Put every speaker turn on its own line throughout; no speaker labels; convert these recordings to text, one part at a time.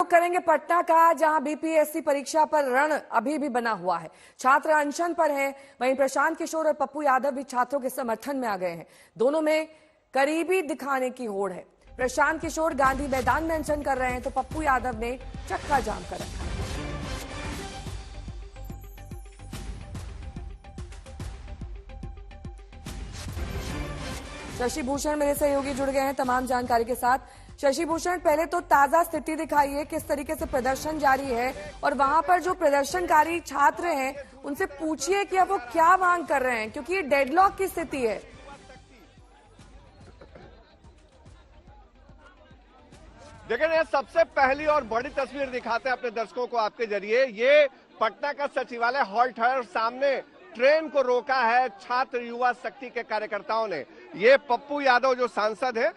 रुख करेंगे पटना का, जहां बीपीएससी परीक्षा पर रण अभी भी बना हुआ है। छात्र अनशन पर हैं। वहीं प्रशांत किशोर और पप्पू यादव भी छात्रों के समर्थन में आ गए हैं। दोनों में करीबी दिखाने की होड़ है। प्रशांत किशोर गांधी मैदान में अनशन कर रहे हैं तो पप्पू यादव ने चक्का जाम कर रखा है। शशि भूषण मेरे सहयोगी जुड़ गए हैं तमाम जानकारी के साथ। शशि भूषण, पहले तो ताजा स्थिति दिखाइए, किस तरीके से प्रदर्शन जारी है और वहां पर जो प्रदर्शनकारी छात्र हैं उनसे पूछिए कि अब वो क्या मांग कर रहे हैं, क्योंकि ये डेडलॉक की स्थिति है।
देखिए, ये सबसे पहली और बड़ी तस्वीर दिखाते हैं अपने दर्शकों को आपके जरिए। ये पटना का सचिवालय हॉल्ट है और सामने ट्रेन को रोका है छात्र युवा शक्ति के कार्यकर्ताओं ने। ये पप्पू यादव जो सांसद है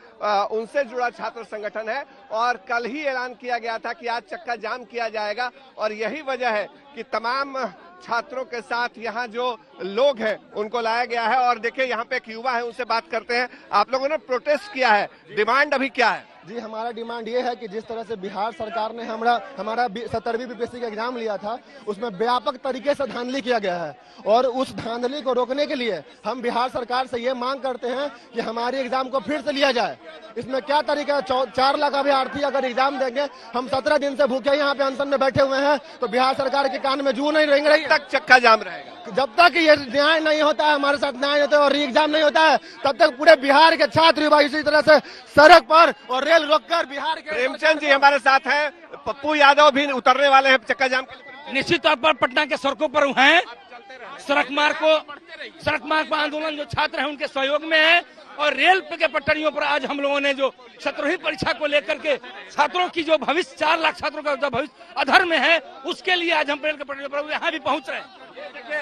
उनसे जुड़ा छात्र संगठन है और कल ही ऐलान किया गया था कि आज चक्का जाम किया जाएगा और यही वजह है कि तमाम छात्रों के साथ यहाँ जो लोग हैं उनको लाया गया है। और देखिए, यहाँ पे एक युवा है, उनसे बात करते हैं। आप लोगों ने प्रोटेस्ट किया है, डिमांड अभी क्या है?
जी, हमारा डिमांड ये है कि जिस तरह से बिहार सरकार ने हमारा 17वीं बीपीएससी का एग्जाम लिया था, उसमें व्यापक तरीके से धांधली किया गया है और उस धांधली को रोकने के लिए हम बिहार सरकार से ये मांग करते हैं कि हमारे एग्जाम को फिर से लिया जाए। इसमें क्या तरीका है? 4 लाख अभ्यर्थी अगर एग्जाम देंगे, हम 17 दिन से भूखे यहाँ पे अनशन में बैठे हुए हैं, तो बिहार सरकार के कान में जू नहीं रेंग रही।
तक चक्का जाम रहेगा
जब तक ये न्याय नहीं होता है, हमारे साथ न्याय होता है और री एग्जाम नहीं होता है, तब तक पूरे बिहार के छात्र युवा इसी तरह से सड़क पर और रेल रोककर बिहार के।
प्रेमचंद जी हमारे साथ हैं, पप्पू यादव भी उतरने वाले हैं चक्का जाम के लिए।
निश्चित तौर पर पटना के सड़कों पर हैं, सड़क मार्ग पर आंदोलन जो छात्र हैं उनके सहयोग में है और रेल के पटरियों पर आज हम लोगों ने जो 17वीं परीक्षा को लेकर के छात्रों की जो भविष्य 4 लाख छात्रों का जो भविष्य अधर में है, उसके लिए आज हम रेल के पटरियों पर यहाँ भी पहुंच रहे हैं।
देखिए,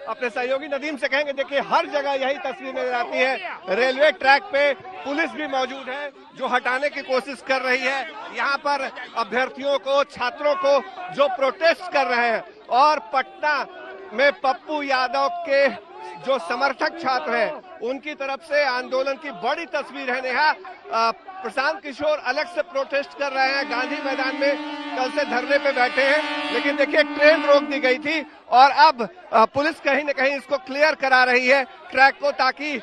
अपने सहयोगी नदीम से कहेंगे, देखिए हर जगह यही तस्वीर नजर आती है। रेलवे ट्रैक पे पुलिस भी मौजूद है जो हटाने की कोशिश कर रही है यहाँ पर अभ्यर्थियों को, छात्रों को जो प्रोटेस्ट कर रहे हैं। और पटना में पप्पू यादव के जो समर्थक छात्र हैं उनकी तरफ से आंदोलन की बड़ी तस्वीर है। नेहा, प्रशांत किशोर अलग से प्रोटेस्ट कर रहे हैं, गांधी मैदान में कल से धरने पे बैठे हैं, लेकिन देखिए ट्रेन रोक दी गई थी और अब पुलिस कहीं न कहीं इसको क्लियर करा रही है ट्रैक को, ताकि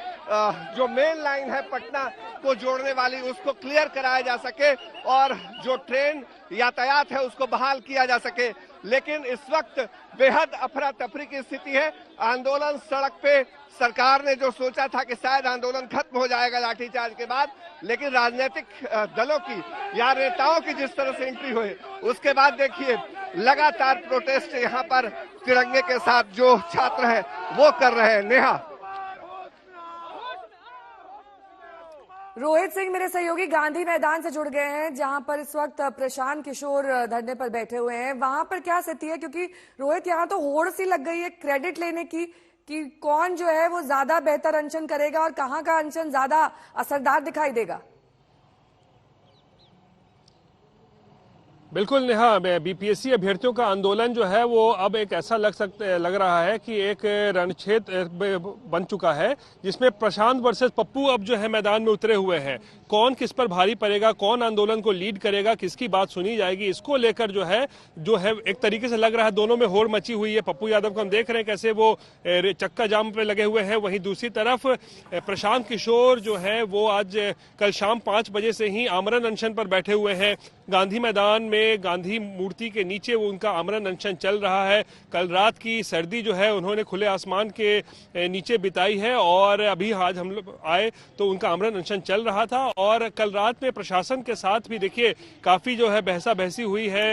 जो मेन लाइन है पटना को जोड़ने वाली उसको क्लियर कराया जा सके और जो ट्रेन यातायात है उसको बहाल किया जा सके। लेकिन इस वक्त बेहद अफरा तफरी की स्थिति है। आंदोलन सड़क पे, सरकार ने जो सोचा था कि शायद आंदोलन खत्म हो जाएगा लाठीचार्ज के बाद, लेकिन राजनीतिक दलों की या नेताओं की जिस तरह से एंट्री हुई उसके बाद देखिए लगातार प्रोटेस्ट यहाँ पर तिरंगे के साथ जो छात्र हैं वो कर रहे हैं। नेहा,
रोहित सिंह मेरे सहयोगी गांधी मैदान से जुड़ गए हैं, जहां पर इस वक्त प्रशांत किशोर धरने पर बैठे हुए हैं। वहां पर क्या स्थिति है, क्योंकि रोहित यहाँ तो होड़ सी लग गई है क्रेडिट लेने की कि कौन जो है वो ज्यादा बेहतर अनशन करेगा और कहां का अनशन ज्यादा असरदार दिखाई देगा।
बिल्कुल नेहा, बीपीएससी अभ्यर्थियों का आंदोलन जो है वो अब एक ऐसा लग रहा है कि एक रणक्षेत्र बन चुका है, जिसमें प्रशांत वर्सेस पप्पू अब जो है मैदान में उतरे हुए हैं। कौन किस पर भारी पड़ेगा, कौन आंदोलन को लीड करेगा, किसकी बात सुनी जाएगी, इसको लेकर जो है एक तरीके से लग रहा है दोनों में होड़ मची हुई है। पप्पू यादव को हम देख रहे हैं कैसे वो चक्का जाम पे लगे हुए हैं, वहीं दूसरी तरफ प्रशांत किशोर जो है वो आज कल शाम 5 बजे से ही आमरण अनशन पर बैठे हुए हैं। गांधी मैदान में गांधी मूर्ति के नीचे वो उनका आमरण अनशन चल रहा है। कल रात की सर्दी जो है उन्होंने खुले आसमान के नीचे बिताई है और अभी आज हम लोग आए तो उनका आमरण अनशन चल रहा था। और कल रात में प्रशासन के साथ भी देखिए काफी जो है बहसा बहसी हुई है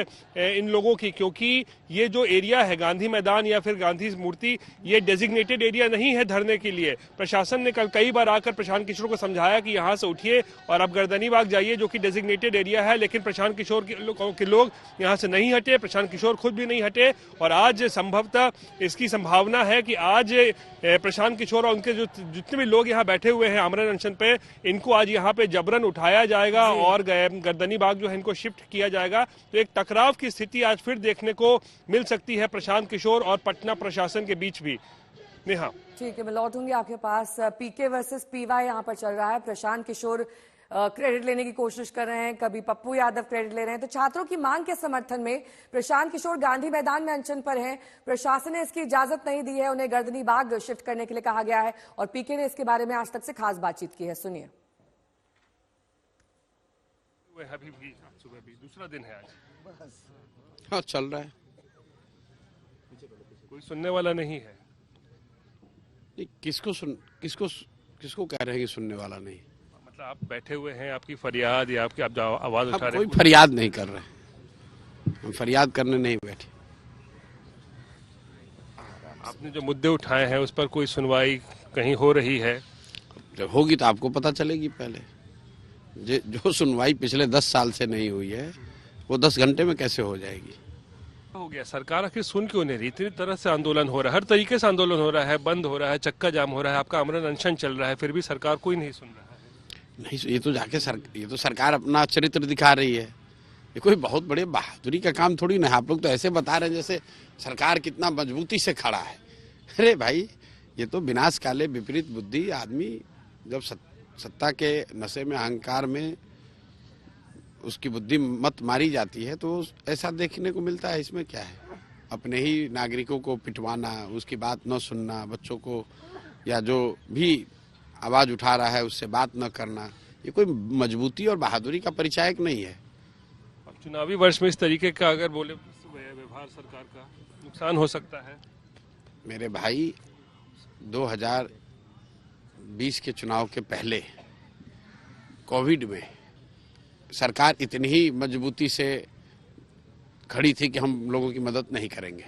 इन लोगों की, क्योंकि ये जो एरिया है गांधी मैदान या फिर गांधी मूर्ति, ये डेजिग्नेटेड एरिया नहीं है धरने के लिए। प्रशासन ने कल कई बार आकर प्रशांत किशोर को समझाया कि यहाँ से उठिए और अब गर्दनी बाग जाइए जो कि डेजिग्नेटेड एरिया है, लेकिन प्रशांत किशोर के लोग यहाँ से नहीं हटे, प्रशांत किशोर खुद भी नहीं हटे। और आज संभवतः इसकी संभावना है कि आज प्रशांत किशोर और उनके जो जितने भी लोग यहाँ बैठे हुए हैं आमरण अनशन पे, इनको आज यहाँ पे जबरन उठाया जाएगा और गर्दनी बाग जो है इनको शिफ्ट किया जाएगा। तो एक टकराव की स्थिति आज फिर देखने को मिल सकती है प्रशांत किशोर और पटना प्रशासन के बीच भी। नेहा,
ठीक है, मैं लौटूंगी आपके पास। पीके वर्सेस पीवाई यहाँ पर चल रहा है। प्रशांत किशोर क्रेडिट लेने की कोशिश कर रहे हैं, कभी पप्पू यादव क्रेडिट ले रहे हैं। तो छात्रों की मांग के समर्थन में प्रशांत किशोर गांधी मैदान में अनशन पर हैं। प्रशासन ने इसकी इजाजत नहीं दी है, उन्हें गर्दनी बाग शिफ्ट करने के लिए कहा गया है और पीके ने इसके बारे में आज तक से खास बातचीत की है। सुनिए।
अभी भी सुबह भी दूसरा दिन है आज।
हाँ, चल रहा है,
कोई सुनने वाला नहीं है।
नहीं, किसको कह रहे हैं कि सुनने वाला नहीं?
मतलब आप बैठे हुए हैं, आपकी फरियाद या आपकी आप आवाज उठा रहे
कोई
हैं?
फरियाद नहीं कर रहे, हम फरियाद करने नहीं बैठे।
आपने जो मुद्दे उठाए हैं उस पर कोई सुनवाई कहीं हो रही है?
जब होगी तो आपको पता चलेगी। पहले जो सुनवाई पिछले 10 साल से नहीं हुई है वो 10 घंटे में कैसे हो जाएगी?
हो गया, सरकार आखिर सुन क्यों नहीं रही? इतनी तरह से आंदोलन हो रहा है, हर तरीके से आंदोलन हो रहा है, बंद हो रहा है, चक्का जाम हो रहा है, आपका आमरण अनशन चल रहा है, फिर भी सरकार कोई नहीं सुन रहा है।
नहीं, ये तो सरकार अपना चरित्र दिखा रही है। ये कोई बहुत बड़े बहादुरी का काम थोड़ी ना है। आप लोग तो ऐसे बता रहे हैं जैसे सरकार कितना मजबूती से खड़ा है। अरे भाई, ये तो विनाश काले विपरीत बुद्धि आदमी जब सत्ता के नशे में, अहंकार में उसकी बुद्धि मत मारी जाती है तो ऐसा देखने को मिलता है। इसमें क्या है? अपने ही नागरिकों को पिटवाना, उसकी बात न सुनना, बच्चों को या जो भी आवाज उठा रहा है उससे बात न करना, ये कोई मजबूती और बहादुरी का परिचायक नहीं है।
अब चुनावी वर्ष में इस तरीके का अगर बोले व्यवहार सरकार का नुकसान हो सकता है।
मेरे भाई, 2020 के चुनाव के पहले कोविड में सरकार इतनी ही मजबूती से खड़ी थी कि हम लोगों की मदद नहीं करेंगे।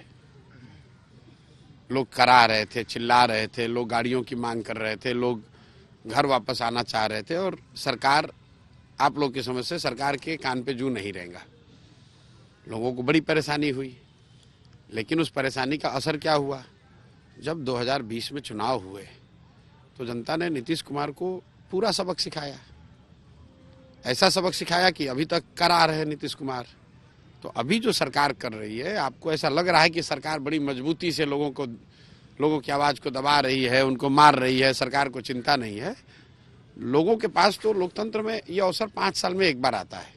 लोग करा रहे थे, चिल्ला रहे थे, लोग गाड़ियों की मांग कर रहे थे, लोग घर वापस आना चाह रहे थे और सरकार, आप लोग की समझ से सरकार के कान पे जू नहीं रहेगा। लोगों को बड़ी परेशानी हुई, लेकिन उस परेशानी का असर क्या हुआ? जब 2020 में चुनाव हुए तो जनता ने नीतीश कुमार को पूरा सबक सिखाया। ऐसा सबक सिखाया कि अभी तक करा रहे नीतीश कुमार। तो अभी जो सरकार कर रही है, आपको ऐसा लग रहा है कि सरकार बड़ी मजबूती से लोगों की आवाज को दबा रही है, उनको मार रही है, सरकार को चिंता नहीं है। लोगों के पास तो लोकतंत्र में ये अवसर 5 साल में एक बार आता है,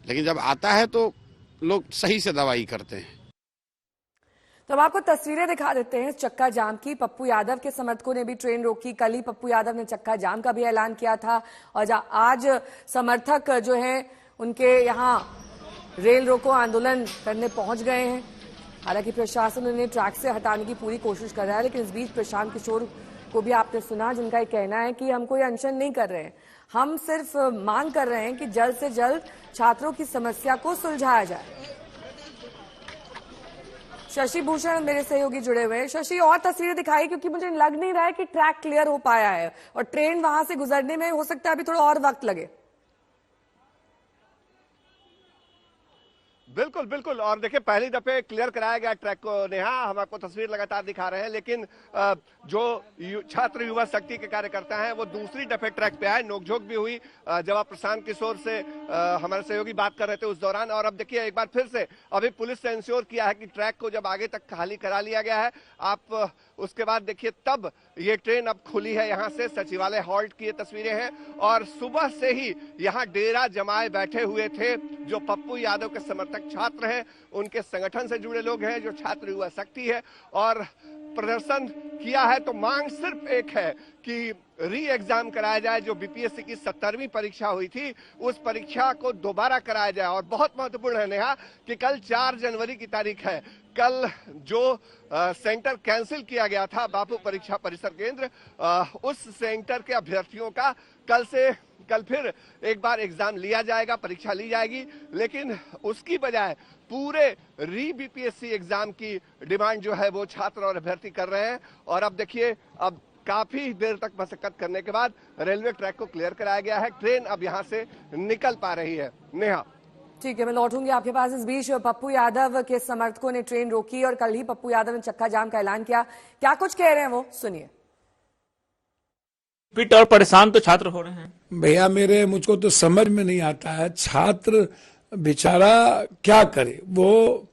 लेकिन जब आता है तो लोग सही से दवाई करते हैं।
तो अब आपको तस्वीरें दिखा देते हैं चक्का जाम की। पप्पू यादव के समर्थकों ने भी ट्रेन रोकी। कल ही पप्पू यादव ने चक्का जाम का भी ऐलान किया था और आज समर्थक जो हैं उनके यहाँ रेल रोको आंदोलन करने पहुंच गए हैं। हालांकि प्रशासन उन्हें ट्रैक से हटाने की पूरी कोशिश कर रहा है, लेकिन इस बीच प्रशांत किशोर को भी आपने सुना, जिनका ये कहना है कि हम कोई अनशन नहीं कर रहे हैं, हम सिर्फ मांग कर रहे हैं कि जल्द से जल्द छात्रों की समस्या को सुलझाया जाए। शशि भूषण मेरे सहयोगी जुड़े हुए हैं। शशि, और तस्वीरें दिखाई, क्योंकि मुझे लग नहीं रहा है कि ट्रैक क्लियर हो पाया है और ट्रेन वहां से गुजरने में हो सकता है अभी थोड़ा और वक्त लगे।
बिल्कुल बिल्कुल, और देखिए पहली दफे क्लियर कराया गया ट्रैक को। नेहा, हम आपको तस्वीर लगातार दिखा रहे हैं, लेकिन जो छात्र युवा शक्ति के कार्यकर्ता हैं वो दूसरी दफे ट्रैक पे आए। नोकझोंक भी हुई जब आप प्रशांत किशोर से हमारे सहयोगी बात कर रहे थे उस दौरान। और अब देखिए एक बार फिर से अभी पुलिस ने इंश्योर किया है कि ट्रैक को जब आगे तक खाली करा लिया गया है। आप उसके बाद देखिए तब ये ट्रेन अब खुली है। यहाँ से सचिवालय हॉल्ट की ये तस्वीरें हैं और सुबह से ही यहाँ डेरा जमाए बैठे हुए थे जो पप्पू यादव के समर्थक छात्र हैं, उनके संगठन से जुड़े लोग हैं, जो छात्र युवा शक्ति है। और प्रदर्शन किया है तो मांग सिर्फ एक है कि री एग्जाम कराया जाए। जो बीपीएससी की 70वीं परीक्षा हुई थी उस परीक्षा को दोबारा कराया जाए। और बहुत महत्वपूर्ण है नेहा कि कल 4 जनवरी की तारीख है। कल जो सेंटर कैंसिल किया गया था बापू परीक्षा परिसर केंद्र, उस सेंटर के अभ्यर्थियों का कल फिर एक बार एग्जाम लिया जाएगा, परीक्षा ली जाएगी। लेकिन उसकी बजाय पूरे री बीपीएससी एग्जाम की डिमांड जो है वो छात्र और अभ्यर्थी कर रहे हैं। और अब देखिए, अब काफी देर तक मशक्कत करने के बाद रेलवे ट्रैक को क्लियर कराया गया है। ट्रेन अब यहाँ से निकल पा रही है। नेहा,
ठीक है, मैं लौटूंगी आपके पास। इस बीच पप्पू यादव के समर्थकों ने ट्रेन रोकी और कल ही पप्पू यादव ने चक्का जाम का ऐलान किया। क्या कुछ कह रहे हैं वो सुनिए।
पिट और परेशान तो छात्र हो रहे हैं
भैया। मुझको तो समझ में नहीं आता है, छात्र बेचारा क्या करे। वो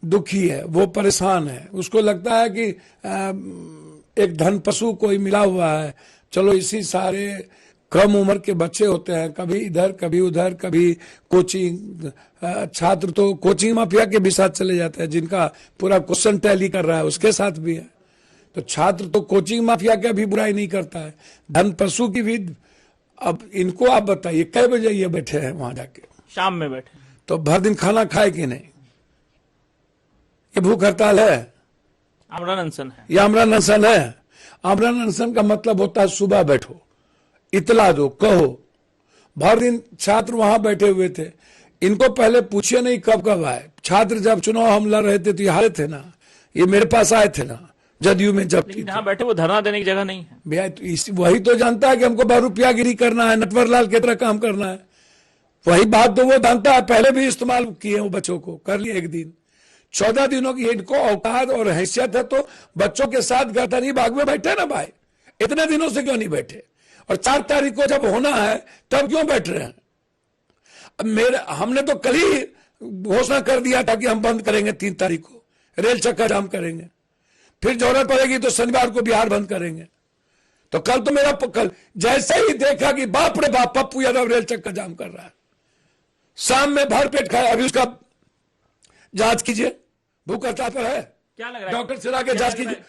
दुखी है, वो परेशान है, उसको लगता है कि एक धन पशु कोई मिला हुआ है, चलो इसी सारे कम उम्र के बच्चे होते हैं, कभी इधर कभी उधर, कभी कोचिंग। छात्र तो कोचिंग माफिया के भी साथ चले जाते हैं, जिनका पूरा क्वेश्चन टैली कर रहा है उसके साथ भी है। तो छात्र तो कोचिंग माफिया का भी बुराई नहीं करता है, धन पशु की भी। अब इनको आप बताइए कै बजे ये बैठे हैं वहां जाके?
शाम में बैठे।
तो भर दिन खाना खाए कि नहीं? ये भूख हड़ताल है,
आमरण अनशन है।
ये आमरण अनशन है। आमरण अनशन का मतलब होता है सुबह बैठो, इतला दो, कहो। भर दिन छात्र वहां बैठे हुए थे, इनको पहले पूछिए नहीं कब कब आए। छात्र जब चुनाव हम लड़ रहे थे तो ये हारे थे ना, ये मेरे पास आए थे ना जदयू में जब थी।
जहाँ बैठे वो धरना देने की जगह नहीं है
भैया। तो वही तो जानता है कि हमको बहुरुपयागिरी करना है, नटवरलाल की तरह काम करना है। वही बात तो वो जानता है, पहले भी इस्तेमाल किए वो बच्चों को, कर लिए एक दिन। 14 दिनों की इनको औकात और हैसियत है तो बच्चों के साथ गौतनी बाग में बैठे ना भाई, इतने दिनों से क्यों नहीं बैठे? और 4 तारीख को जब होना है तब क्यों बैठ रहे हैं? अब हमने तो कल ही घोषणा कर दिया था कि हम बंद करेंगे 3 तारीख को, रेल चक्का जाम करेंगे। फिर जरूरत पड़ेगी तो शनिवार को बिहार बंद करेंगे। तो कल तो मेरा कल जैसे ही देखा कि बाप रे बाप पप्पू यादव रेल चक्का जाम कर रहा है, शाम में भर पेट खाया। अभी उसका जांच कीजिए, भूख हड़ताल पर है,
क्या लग रहा है?
डॉक्टर से लाके जांच कीजिए।